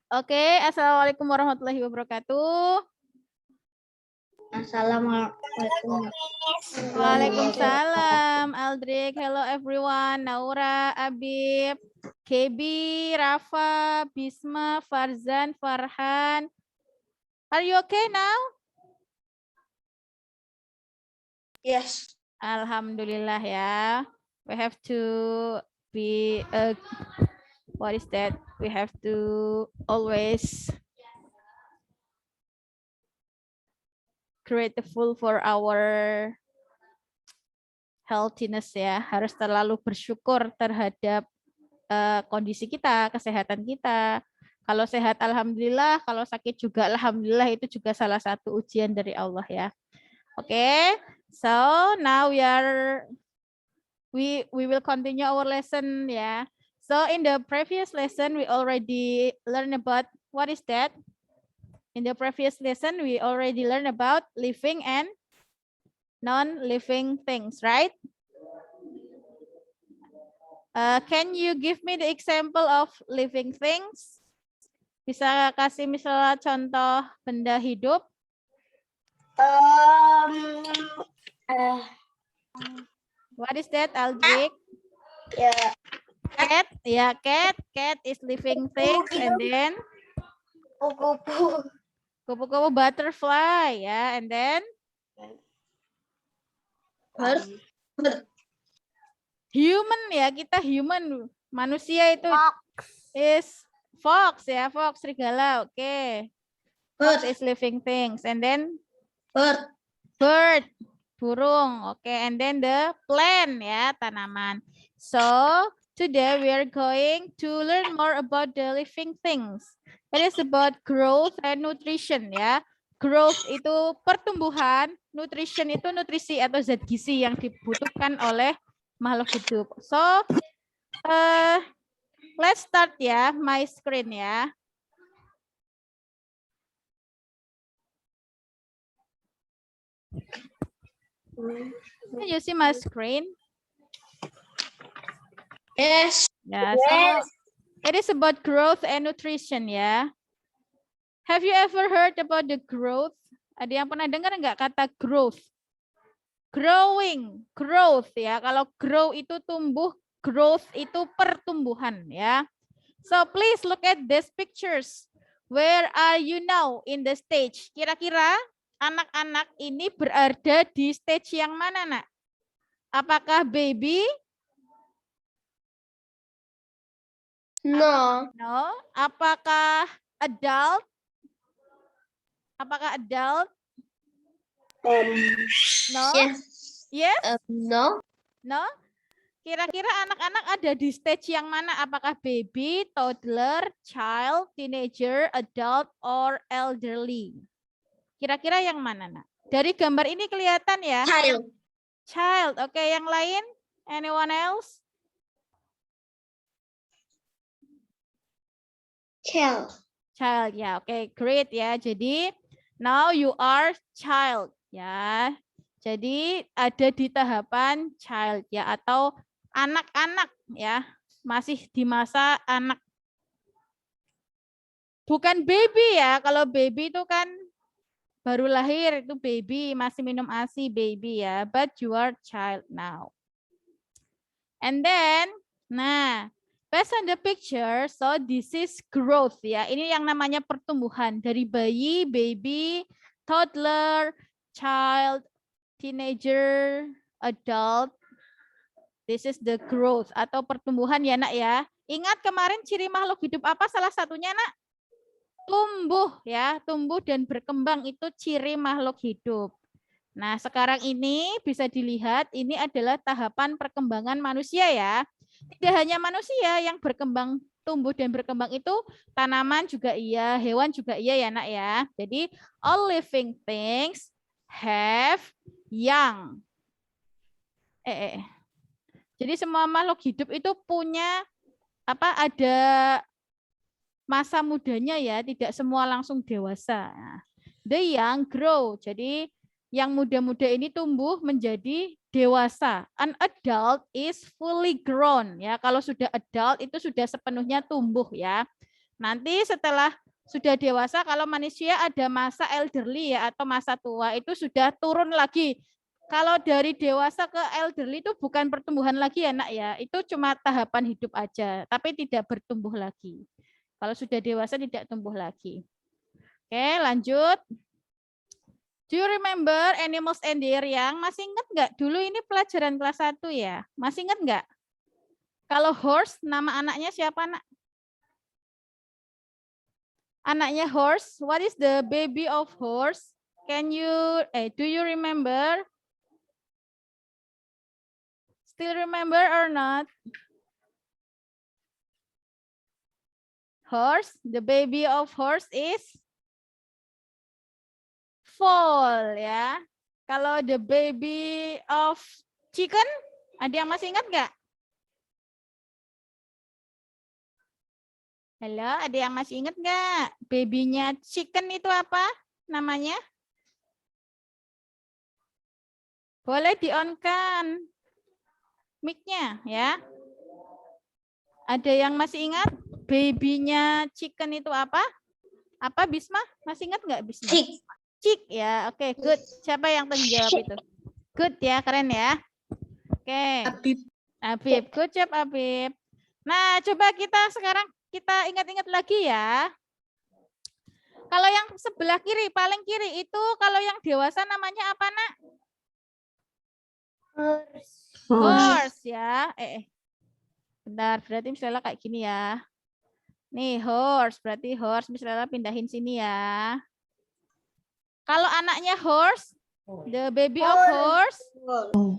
Oke, assalamualaikum warahmatullahi wabarakatuh. Assalamualaikum. Waalaikumsalam, Aldrik. Hello everyone. Naura, Abib, Kebi, Rafa, Bisma, Farzan, Farhan. Are you okay now? Yes. Alhamdulillah ya. We have to be what is that? We have to always grateful for our healthiness ya. Harus terlalu bersyukur terhadap kondisi kita, kesehatan kita. Kalau sehat alhamdulillah, kalau sakit juga alhamdulillah, itu juga salah satu ujian dari Allah ya. Oke. So, now we will continue our lesson ya. So, in the previous lesson we already learned about what is that? In the previous lesson we already learned about living and non-living things, right? Can you give me the example of living things? Bisa kasih misalnya contoh benda hidup? What is that, Aldrik? Yeah. Cat. Yeah, cat. Cat is living things. And then Kupu-kupu. kupu-kupu, butterfly. Ya, and then human ya, kita human. Manusia itu is fox ya, fox, serigala. Oke. Fox is living things. And then bird, burung. Oke, and then the plant ya, tanaman. So, today we are going to learn more about the living things. It is about growth and nutrition ya. Growth itu pertumbuhan, nutrition itu nutrisi atau zat gizi yang dibutuhkan oleh makhluk hidup. So, let's start ya, my screen ya. Can you see my screen? Yes. Yeah, so it is about growth and nutrition ya. Have you ever heard about the growth? Ada yang pernah dengar nggak kata growth? Growing, growth ya. Kalau grow itu tumbuh, growth itu pertumbuhan ya. So please look at these pictures. Where are you now in the stage? Kira-kira anak-anak ini berada di stage yang mana, Nak? Apakah baby? No. No. Apakah adult? Apakah adult? No. Yes. Yes? No. No. Kira-kira anak-anak ada di stage yang mana? Apakah baby, toddler, child, teenager, adult, or elderly? Kira-kira yang mana, Nak? Dari gambar ini kelihatan ya? Child. Child. Oke, yang lain? Anyone else? Child. Child ya. Oke, great ya. Jadi now you are child ya. Jadi ada di tahapan child ya, atau anak-anak ya. Masih di masa anak. Bukan baby ya. Kalau baby itu kan baru lahir, itu baby, masih minum ASI, baby ya. But you are child now. And then, nah, based on the picture, so this is growth ya. Ini yang namanya pertumbuhan dari bayi, baby, toddler, child, teenager, adult. This is the growth atau pertumbuhan ya, Nak ya. Ingat kemarin ciri makhluk hidup apa salah satunya, Nak? Tumbuh ya, tumbuh dan berkembang itu ciri makhluk hidup. Nah, sekarang ini bisa dilihat ini adalah tahapan perkembangan manusia ya. Tidak hanya manusia yang berkembang, tumbuh dan berkembang itu, tanaman juga iya, hewan juga iya ya, Nak ya. Jadi all living things have young. Jadi semua makhluk hidup itu punya ada masa mudanya ya, tidak semua langsung dewasa. Nah, the young grow. Jadi yang muda-muda ini tumbuh menjadi dewasa. An adult is fully grown ya. Kalau sudah adult itu sudah sepenuhnya tumbuh ya. Nanti setelah sudah dewasa, kalau manusia ada masa elderly ya atau masa tua, itu sudah turun lagi. Kalau dari dewasa ke elderly itu bukan pertumbuhan lagi ya nak ya, itu cuma tahapan hidup aja, tapi tidak bertumbuh lagi. Kalau sudah dewasa tidak tumbuh lagi. Oke, lanjut. Do you remember animals and their young? Masih ingat nggak? Dulu ini pelajaran kelas 1 ya. Masih ingat nggak? Kalau horse, nama anaknya siapa nak? Anaknya horse. What is the baby of horse? Do you remember? Still remember or not? Horse. The baby of horse is foal ya. Kalau the baby of chicken, ada yang masih ingat nggak? Halo, ada yang masih ingat nggak? Babynya chicken itu apa namanya? Boleh di-on-kan mic-nya ya. Ada yang masih ingat? Babynya chicken itu apa? Apa Bisma? Masih ingat nggak Bisma? Chick. Chick ya. Oke, good. Siapa yang tadi jawab itu? Good ya, keren ya. Oke. Abib. Good job Abib. Nah, coba kita sekarang kita ingat-ingat lagi ya. Kalau yang sebelah kiri, paling kiri itu kalau yang dewasa namanya apa nak? Horse ya. Bentar, berarti misalnya kayak gini ya. Nih horse, berarti horse misalnya pindahin sini ya. Kalau anaknya horse, the baby of horse,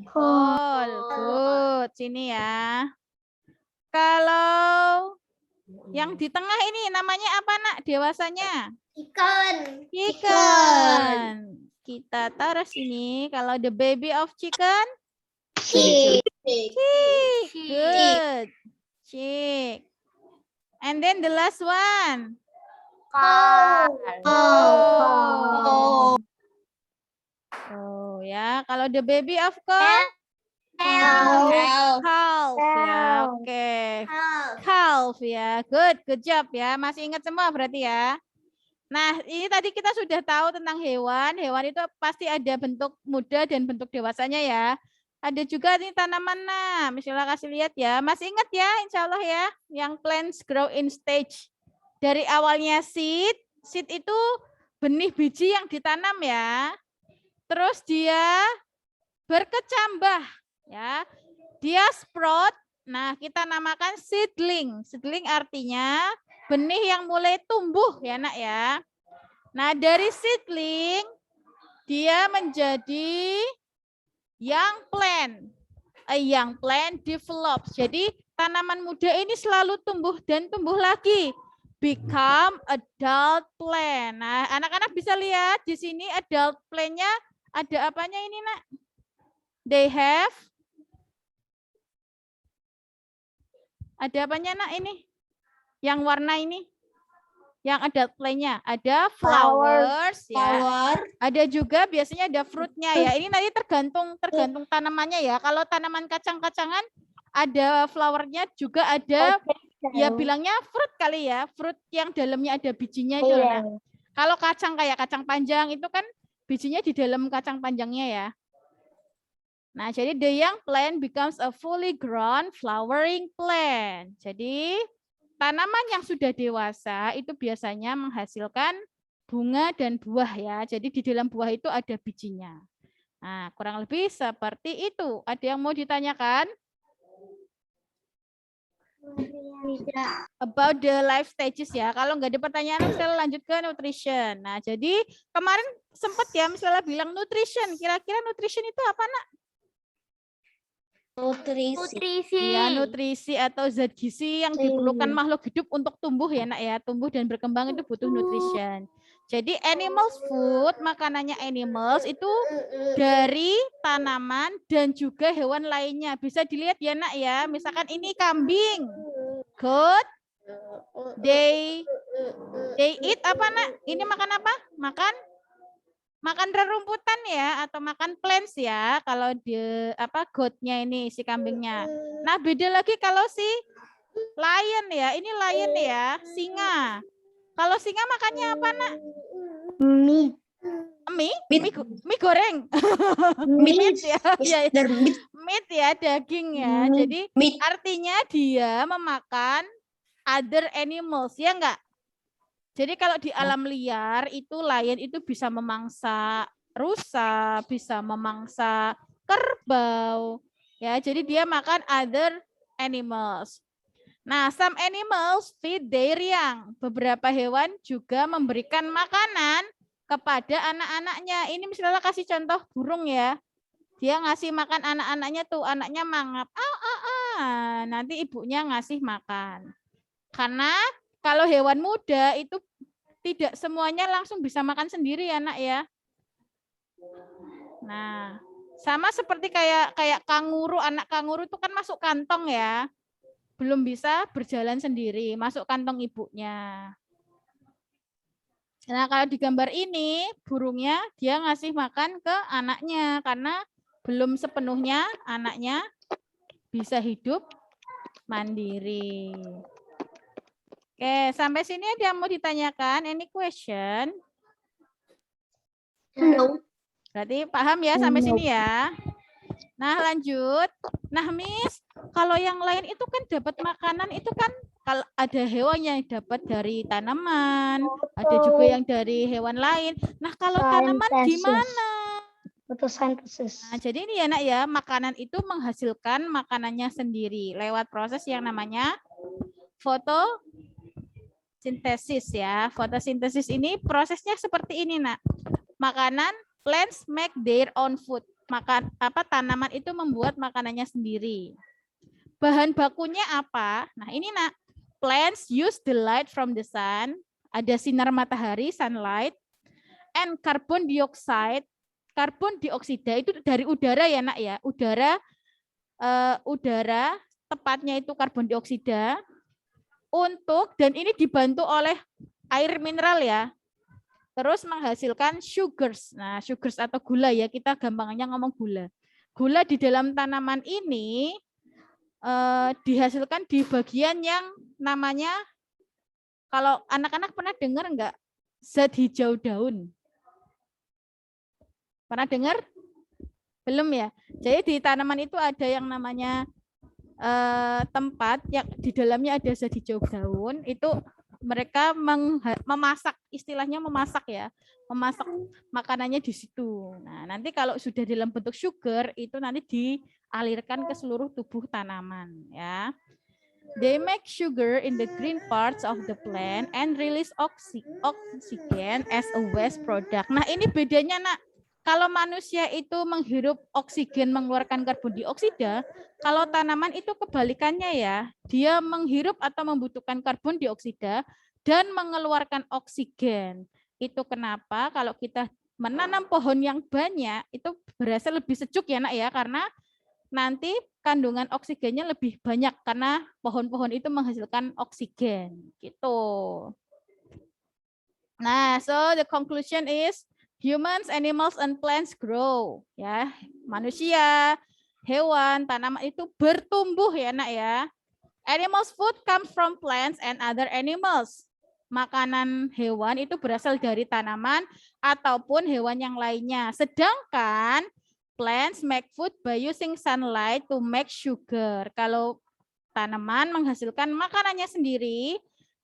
foal. Good, sini ya. Kalau yang di tengah ini namanya apa nak dewasanya? Chicken. Chicken. Kita taruh sini. Kalau the baby of chicken, Chick. chick. Good. Chick. And then the last one. Oh. Oh ya, kalau the baby of cow, Calf. calf ya. Oke. Calf ya. Good job ya. Masih ingat semua berarti ya. Nah, ini tadi kita sudah tahu tentang hewan. Hewan itu pasti ada bentuk muda dan bentuk dewasanya ya. Ada juga nih tanaman. Nah, misalnya kasih lihat ya. Masih ingat ya, insya Allah ya. Yang plants grow in stage. Dari awalnya seed. Seed itu benih biji yang ditanam ya. Terus dia berkecambah ya. Dia sprout. Nah, kita namakan seedling. Seedling artinya benih yang mulai tumbuh ya nak ya. Nah dari seedling dia menjadi young plant. A young plant develops. Jadi tanaman muda ini selalu tumbuh dan tumbuh lagi. Become adult plant. Nah anak-anak bisa lihat di sini adult plant-nya ada apanya ini nak? They have. Ada apanya nak ini? Yang warna ini, yang ada plant-nya, ada flowers ya. Ada juga biasanya ada fruit-nya ya. Ini nanti tergantung tanamannya ya. Kalau tanaman kacang-kacangan ada flower-nya juga ada ya bilangnya fruit kali ya. Fruit yang dalamnya ada bijinya itu. Nah, kalau kacang kayak kacang panjang itu kan bijinya di dalam kacang panjangnya ya. Nah, jadi the young plant becomes a fully grown flowering plant. Jadi tanaman yang sudah dewasa itu biasanya menghasilkan bunga dan buah ya. Jadi di dalam buah itu ada bijinya. Nah, kurang lebih seperti itu. Ada yang mau ditanyakan? About the life stages ya. Kalau nggak ada pertanyaan, misalnya lanjut ke nutrition. Nah, jadi kemarin sempat ya misalnya bilang nutrition. Kira-kira nutrition itu apa nak? Nutrisi. Ya, nutrisi atau zat gizi yang diperlukan makhluk hidup untuk tumbuh ya nak ya. Tumbuh dan berkembang itu butuh nutrition. Jadi animals food, makanannya animals itu dari tanaman dan juga hewan lainnya. Bisa dilihat ya nak ya. Misalkan ini kambing. Good. They eat apa nak? Ini makan apa? Makan rerumputan ya atau makan plants ya kalau di goatnya ini si kambingnya. Nah beda lagi kalau si Lion ya, ini lion ya, singa. Kalau singa makannya apa, Nak? Meat. Mie? Meat. Mie goreng. Meat. Meat ya. Ya, Mr. Meat. meat ya, daging ya. Meat. Jadi Meat. artinya dia memakan other animals, ya enggak? Jadi kalau di alam liar itu lion itu bisa memangsa rusa, bisa memangsa kerbau. Ya, jadi dia makan other animals. Nah, some animals feed their young. Beberapa hewan juga memberikan makanan kepada anak-anaknya. Ini misalnya kasih contoh burung ya. Dia ngasih makan anak-anaknya tuh, anaknya mangap. Nanti ibunya ngasih makan. Karena kalau hewan muda itu tidak semuanya langsung bisa makan sendiri ya, Nak ya. Nah, sama seperti kayak kanguru, anak kanguru itu kan masuk kantong ya. Belum bisa berjalan sendiri, masuk kantong ibunya. Nah, kalau di gambar ini burungnya dia ngasih makan ke anaknya karena belum sepenuhnya anaknya bisa hidup mandiri. Oke, sampai sini ada yang mau ditanyakan? Any question? No. Berarti paham ya sampai sini ya? Nah, lanjut. Nah, Miss, kalau yang lain itu kan dapat makanan itu kan kalau ada hewan yang dapat dari tanaman, ada juga yang dari hewan lain. Nah, kalau tanaman gimana? Photosynthesis. Nah, jadi ini ya, Nak ya, makanan itu menghasilkan makanannya sendiri lewat proses yang namanya fotosintesis ya. Fotosintesis ini prosesnya seperti ini, Nak. Makanan, plants make their own food. Tanaman itu membuat makanannya sendiri. Bahan bakunya apa? Nah, ini, Nak. Plants use the light from the sun. Ada sinar matahari, sunlight, and carbon dioxide. Karbon dioksida itu dari udara ya, Nak ya. Udara tepatnya itu karbon dioksida dan ini dibantu oleh air mineral ya. Terus menghasilkan sugars. Nah, sugars atau gula ya, kita gampangnya ngomong gula. Gula di dalam tanaman ini dihasilkan di bagian yang namanya, kalau anak-anak pernah dengar enggak? Zat hijau daun. Pernah dengar? Belum ya? Jadi di tanaman itu ada yang namanya tempat yang di dalamnya ada zat hijau daun, itu mereka memasak, istilahnya memasak ya, memasak makanannya di situ. Nah, nanti kalau sudah dalam bentuk sugar itu nanti dialirkan ke seluruh tubuh tanaman ya. They make sugar in the green parts of the plant and release oxygen as a waste product. Nah, ini bedanya, Nak. Kalau manusia itu menghirup oksigen mengeluarkan karbon dioksida, kalau tanaman itu kebalikannya ya. Dia menghirup atau membutuhkan karbon dioksida dan mengeluarkan oksigen. Itu kenapa kalau kita menanam pohon yang banyak itu berasa lebih sejuk ya, Nak ya, karena nanti kandungan oksigennya lebih banyak karena pohon-pohon itu menghasilkan oksigen gitu. Nah, so the conclusion is humans, animals, and plants grow. Ya, manusia, hewan, tanaman itu bertumbuh ya, Nak ya. Animals food comes from plants and other animals. Makanan hewan itu berasal dari tanaman ataupun hewan yang lainnya. Sedangkan plants make food by using sunlight to make sugar. Kalau tanaman menghasilkan makanannya sendiri,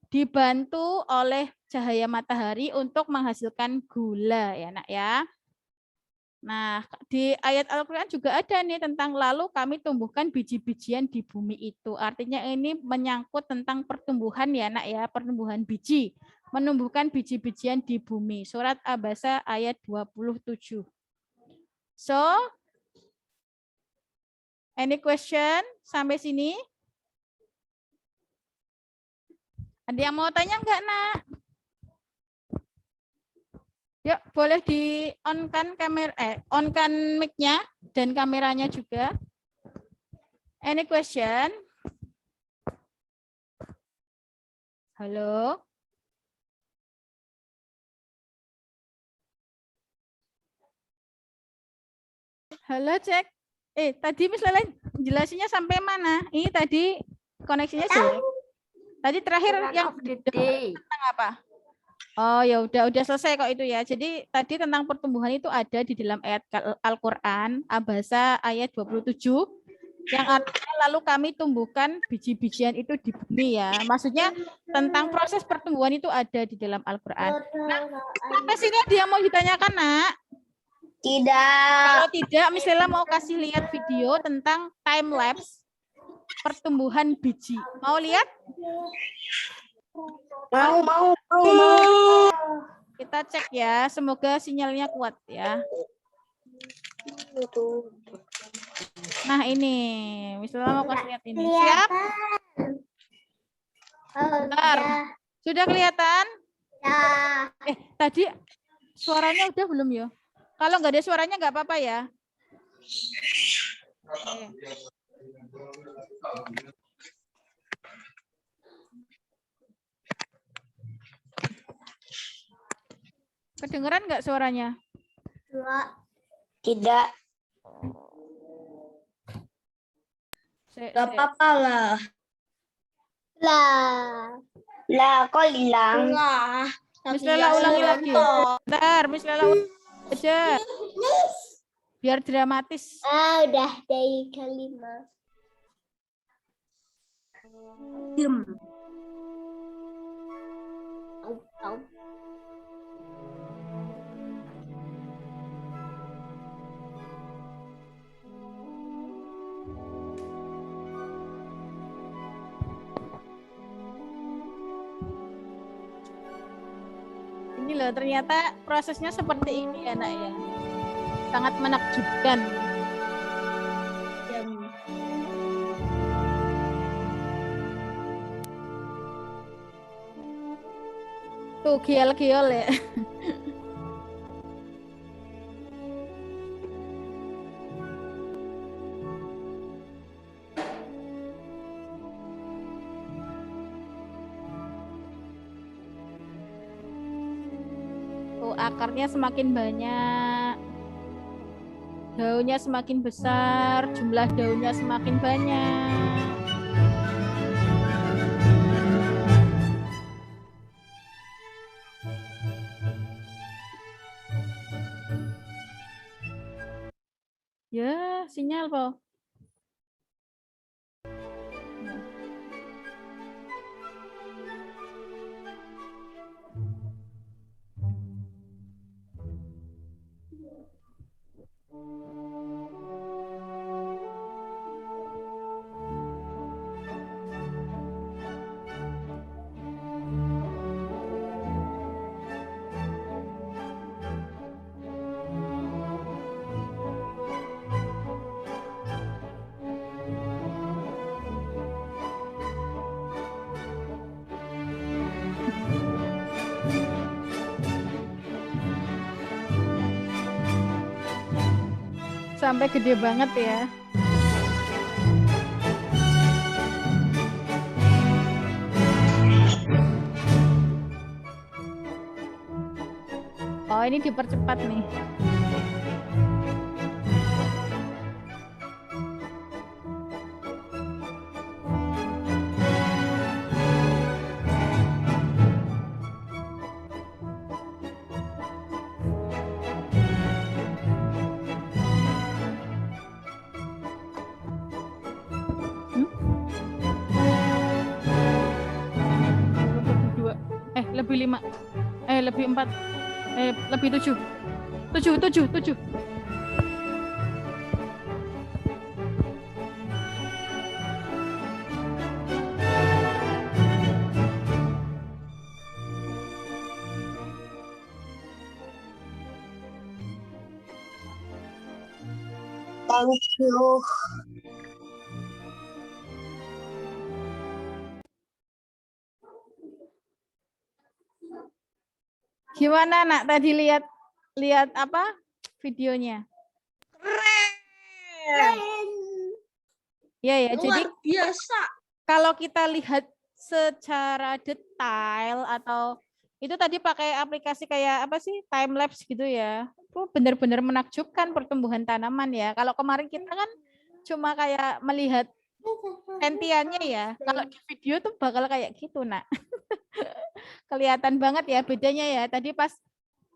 dibantu oleh cahaya matahari untuk menghasilkan gula ya, Nak ya. Nah, di ayat Al-Quran juga ada nih tentang lalu kami tumbuhkan biji-bijian di bumi itu. Artinya ini menyangkut tentang pertumbuhan ya, Nak ya, pertumbuhan biji. Menumbuhkan biji-bijian di bumi. Surat Abasa ayat 27. So, any question sampai sini? Ada yang mau tanya enggak, Nak? Yuk, boleh di on-kan kamera, on-kan mic-nya dan kameranya juga. Any question? Halo? Halo, cek. Tadi misalnya jelasinnya sampai mana? Ini tadi Koneksinya jelek. Tadi terakhir yang tentang apa? Oh ya udah selesai kok itu ya. Jadi tadi tentang pertumbuhan itu ada di dalam ayat Al-Qur'an Abasa ayat 27 yang artinya lalu kami tumbuhkan biji-bijian itu di bumi ya. Maksudnya tentang proses pertumbuhan itu ada di dalam Al-Qur'an. Nah, sampai sini ada yang mau ditanyakan, Nak? Tidak. Kalau tidak, misalnya mau kasih lihat video tentang time lapse pertumbuhan biji. Mau lihat? Mau. Kita cek ya, semoga sinyalnya kuat ya. Nah ini, misalnya mau kasih lihat ini. Siap? Bentar. Sudah kelihatan? Ya. Tadi suaranya udah belum ya? Kalau nggak ada suaranya nggak apa-apa ya. Oke. Kedengeran nggak suaranya? Tidak. Gak apa-apa lah. Lah, kok hilang? Bismillah ulangi lagi. Bentar, Bismillah ulangi aja. Biar dramatis. Udah dari kelima. Ini loh, ternyata prosesnya seperti ini ya, Nak ya. Sangat menakjubkan. Tuh, gial-gial ya. Akarnya semakin banyak, daunnya semakin besar, jumlah daunnya semakin banyak. Ya, sinyal po. Sampai gede banget ya. Oh, ini dipercepat nih. Lebih 5, lebih 4, lebih 7. 7. Thank you. Gimana, Nak? Tadi lihat apa videonya? Keren. Ya, Luar jadi biasa. Kalau kita lihat secara detail atau itu tadi pakai aplikasi kayak apa sih, time lapse gitu ya. Itu benar-benar menakjubkan pertumbuhan tanaman ya. Kalau kemarin kita kan cuma kayak melihat Hentiannya ya. Kalau di video tuh bakal kayak gitu, Nak. Kelihatan banget ya bedanya ya. Tadi pas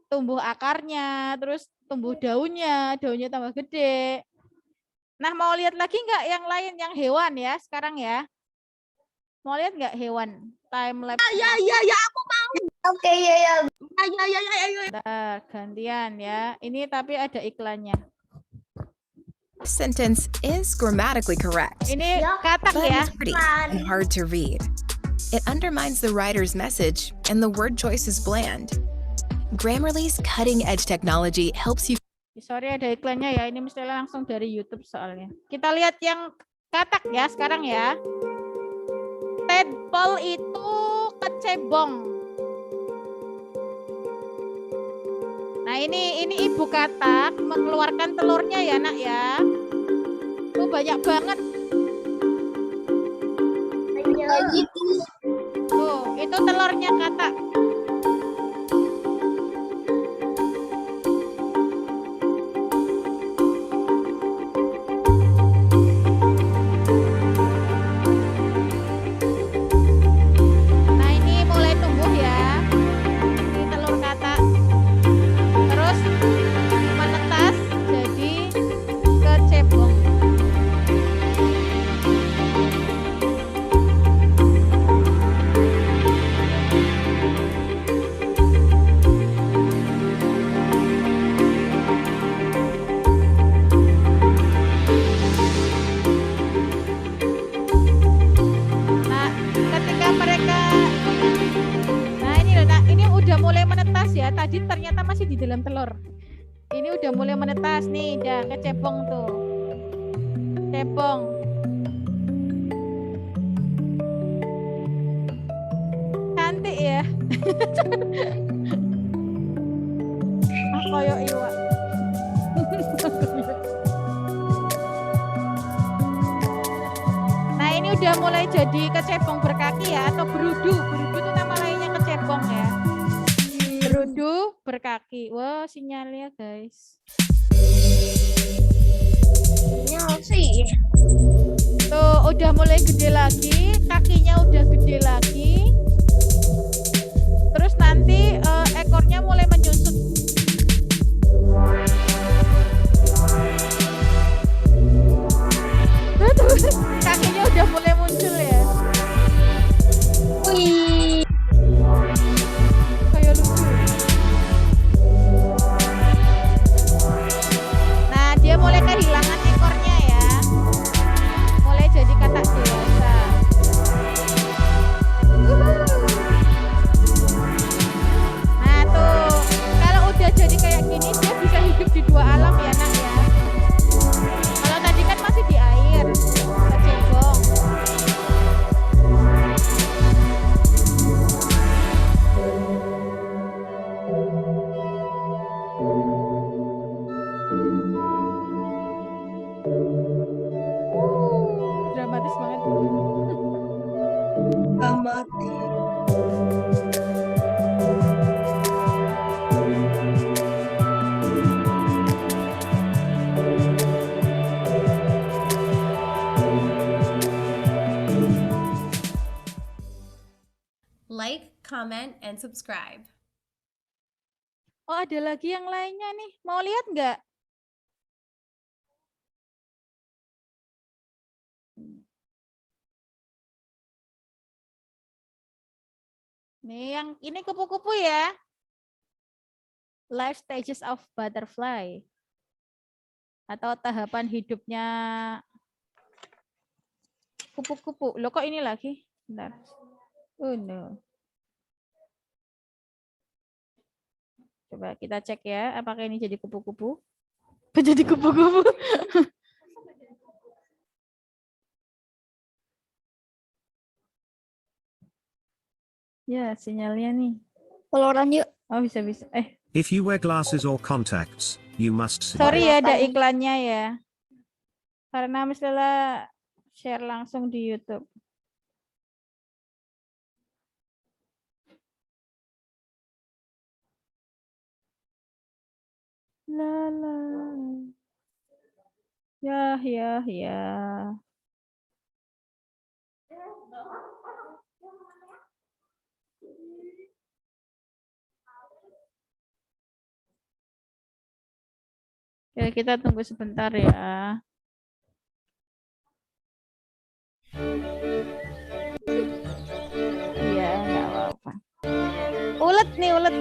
tumbuh akarnya, terus tumbuh daunnya tambah gede. Nah, mau lihat lagi nggak yang lain, yang hewan ya sekarang ya? Mau lihat nggak hewan? Time lapse. Ya, aku mau. Oke, ya. Bentar, gantian ya. Ini tapi ada iklannya. Sentence is grammatically correct, Ini Ya, katak but ya. it's pretty and hard to read. It undermines the writer's message, and the word choice is bland. Grammarly's cutting-edge technology helps you. Sorry ada iklannya ya. Ini mesti langsung dari YouTube soalnya. Kita lihat yang katak ya sekarang ya. Tadpole itu kecebong. Nah ini ibu katak mengeluarkan telurnya ya nak ya. Tuh banyak banget. Gitu. Tuh itu telurnya katak. Nah ini mulai tumbuh ya. Ini telur katak. Terus menetas jadi kecebong. Nah, ketika mereka ini loh, nah ini udah mulai menetas ya. Tadi ternyata masih di dalam telur. Ini udah mulai menetas nih, udah kecebong tuh. Cebong. Cantik ya. Koyo iwak. Nah ini udah mulai jadi kecebong berkaki ya, atau berudu. Berudu itu nama lainnya kecebong ya. Berudu berkaki. Wah sinyalnya guys. Ya sih. Tuh udah mulai gede lagi, kakinya udah gede lagi. Terus nanti ekornya mulai menyusut. Tuh, kakinya udah mulai muncul ya. Wih. Kayak lucu. Nah, dia mulai kehilangan ekornya ya. Mulai jadi katak dewasa. Nah, tuh. Kalau udah jadi kayak gini, dia bisa hidup di dua alam ya, Nak ya. Kalau tadi kan masih di air, kecebong. Dramatis banget. Mati. Like, comment, and subscribe. Oh, ada lagi yang lainnya nih. Mau lihat nggak? Nih, yang ini kupu-kupu ya. Life stages of butterfly. Atau tahapan hidupnya kupu-kupu. Loh kok ini lagi? Bentar. Oh no. Coba kita cek ya, apakah ini jadi kupu-kupu? Jadi kupu-kupu. Ya, sinyalnya nih. Keluaran yuk. Oh, bisa-bisa. If you wear glasses or contacts, you must see. Sorry ya, ada iklannya ya. Karena misalnya share langsung di YouTube. La la. Ya. Ya, kita tunggu sebentar ya. Iya, nggak apa-apa. Ulet nih, ulet.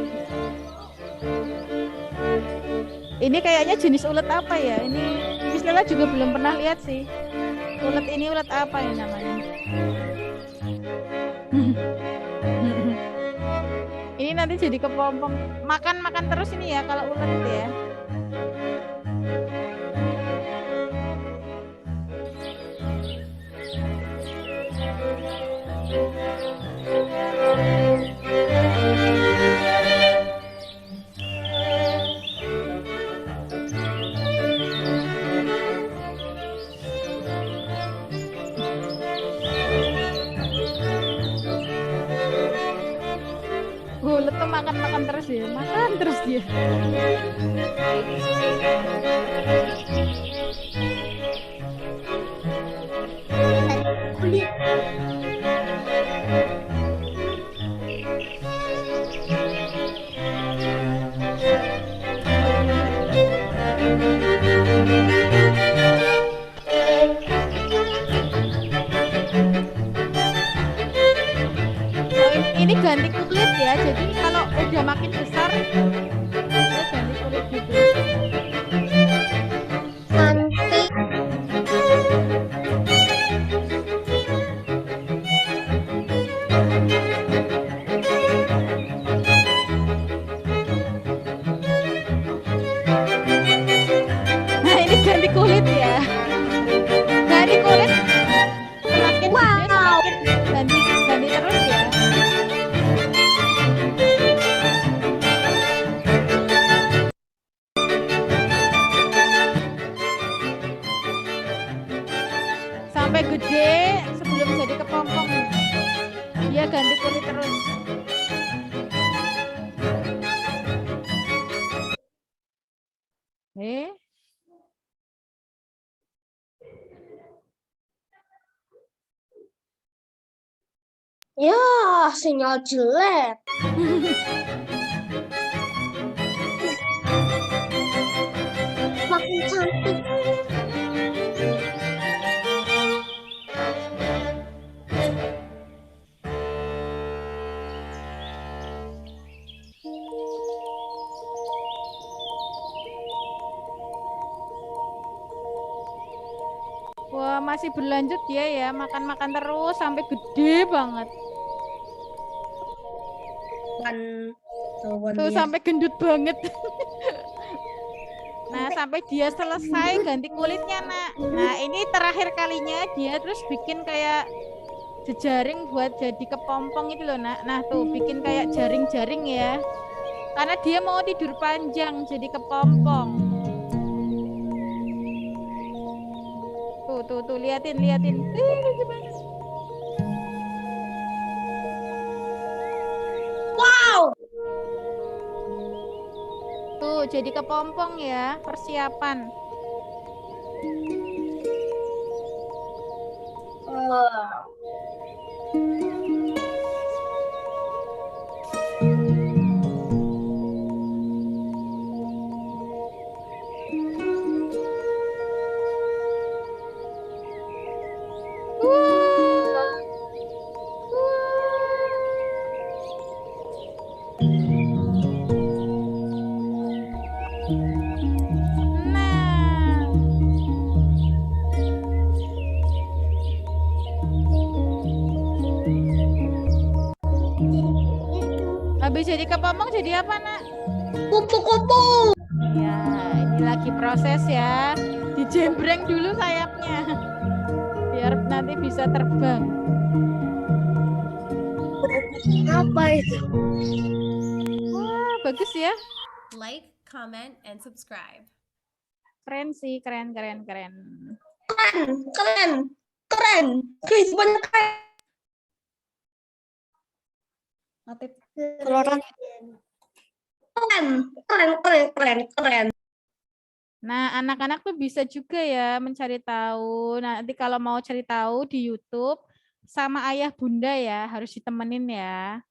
Ini kayaknya jenis ulet apa ya? Ini Bismillah juga belum pernah lihat sih. Ulet ini ulet apa ya namanya? Ini nanti jadi kepompong. Makan terus ini ya kalau ulet ya. Ulet tuh makan terus ya, makan terus dia. Kulit. Ini ganti kulit ya, jadi kalau udah makin besar dia ganti kulit gitu. Cantik. Nah ini ganti kulit ya, ganti kulit semakin gede semakin ganti terus ya. Sampai gede sebelum jadi kepompong dia ganti kulit terus. Ya, sinyal jelek. Makin cantik. Wah, masih berlanjut dia ya, makan terus sampai gede banget. Tuh sampai gendut banget. Nah, sampai dia selesai ganti kulitnya, Nak. Nah, ini terakhir kalinya dia terus bikin kayak jejaring buat jadi kepompong itu loh, Nak. Nah, tuh bikin kayak jaring-jaring ya. Karena dia mau tidur panjang jadi kepompong. Tuh, liatin. Lucu banget. Wow. Tuh, jadi kepompong ya, persiapan. Nah, habis jadi kepompong jadi apa, Nak? Kupu-kupu. Ya, ini lagi proses ya. Dijembreng dulu sayapnya. Biar nanti bisa terbang. Apa itu? Wah, bagus ya. Like, comment, and subscribe. Keren sih, keren. Keren. Kehidupan keren. Keluaran. Keren. Nah, anak-anak tuh bisa juga ya mencari tahu. Nanti kalau mau cari tahu di YouTube sama ayah bunda ya, harus ditemenin ya.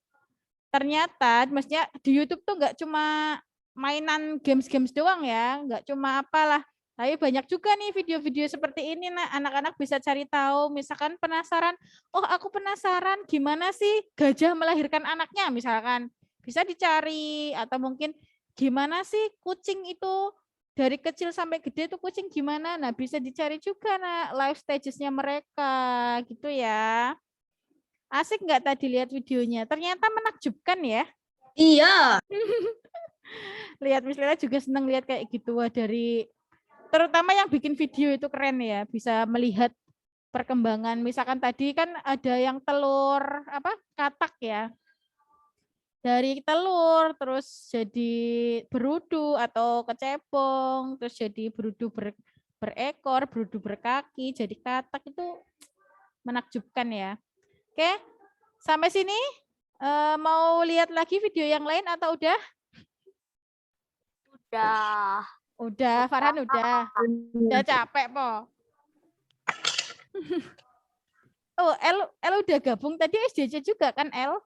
Ternyata, maksudnya di YouTube tuh nggak cuma mainan games-games doang ya, nggak cuma apalah. Tapi banyak juga nih video-video seperti ini, nah anak-anak bisa cari tahu, misalkan penasaran, oh aku penasaran gimana sih gajah melahirkan anaknya misalkan, bisa dicari, atau mungkin gimana sih kucing itu dari kecil sampai gede tuh kucing gimana, nah bisa dicari juga nah life stages-nya mereka gitu ya. Asik nggak tadi lihat videonya? Ternyata menakjubkan ya. Iya. Lihat Miss Lela juga senang lihat kayak gitu. Wah, dari terutama yang bikin video itu keren ya, bisa melihat perkembangan. Misalkan tadi kan ada yang telur apa katak ya. Dari telur terus jadi berudu atau kecepong, terus jadi berudu berekor, berudu berkaki, jadi katak, itu menakjubkan ya. Oke, sampai sini mau lihat lagi video yang lain atau udah? Udah. Udah, Farhan udah. Udah capek, Po. Oh, El udah gabung tadi SDC juga kan, El?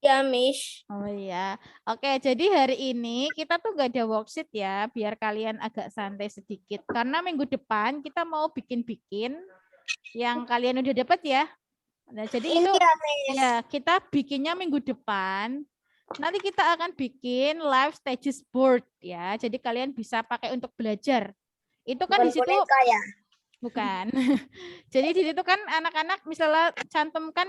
Ya, Miss. Oh iya. Oke, jadi hari ini kita tuh gak ada worksheet ya, biar kalian agak santai sedikit. Karena minggu depan kita mau bikin-bikin yang kalian udah dapat ya. Nah, jadi itu ya kita bikinnya minggu depan. Nanti kita akan bikin live stages board ya. Jadi kalian bisa pakai untuk belajar. Itu kan di situ ya? bukan. Jadi di situ kan anak-anak misalnya cantumkan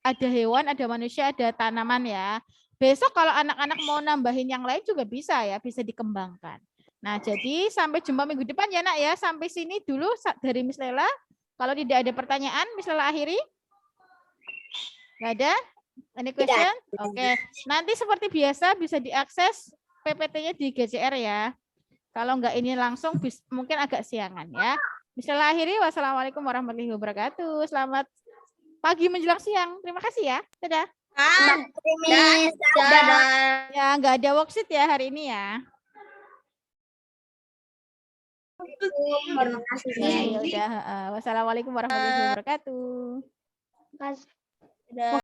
ada hewan, ada manusia, ada tanaman ya. Besok kalau anak-anak mau nambahin yang lain juga bisa ya, bisa dikembangkan. Nah, jadi sampai jumpa minggu depan ya, Nak ya. Sampai sini dulu dari Miss Lela. Kalau tidak ada pertanyaan, Miss Lela akhiri. Nggak ada? Any question? Oke. Nanti seperti biasa bisa diakses PPT-nya di GCR ya. Kalau nggak ini langsung mungkin agak siangan ya. Misalnya akhiri, wassalamualaikum warahmatullahi wabarakatuh. Selamat pagi menjelang siang. Terima kasih ya. Dadah. Miss. Dadah. Ya, nggak ada worksheet ya hari ini ya. Terima kasih. Ya udah. Wassalamualaikum warahmatullahi wabarakatuh. Dadah.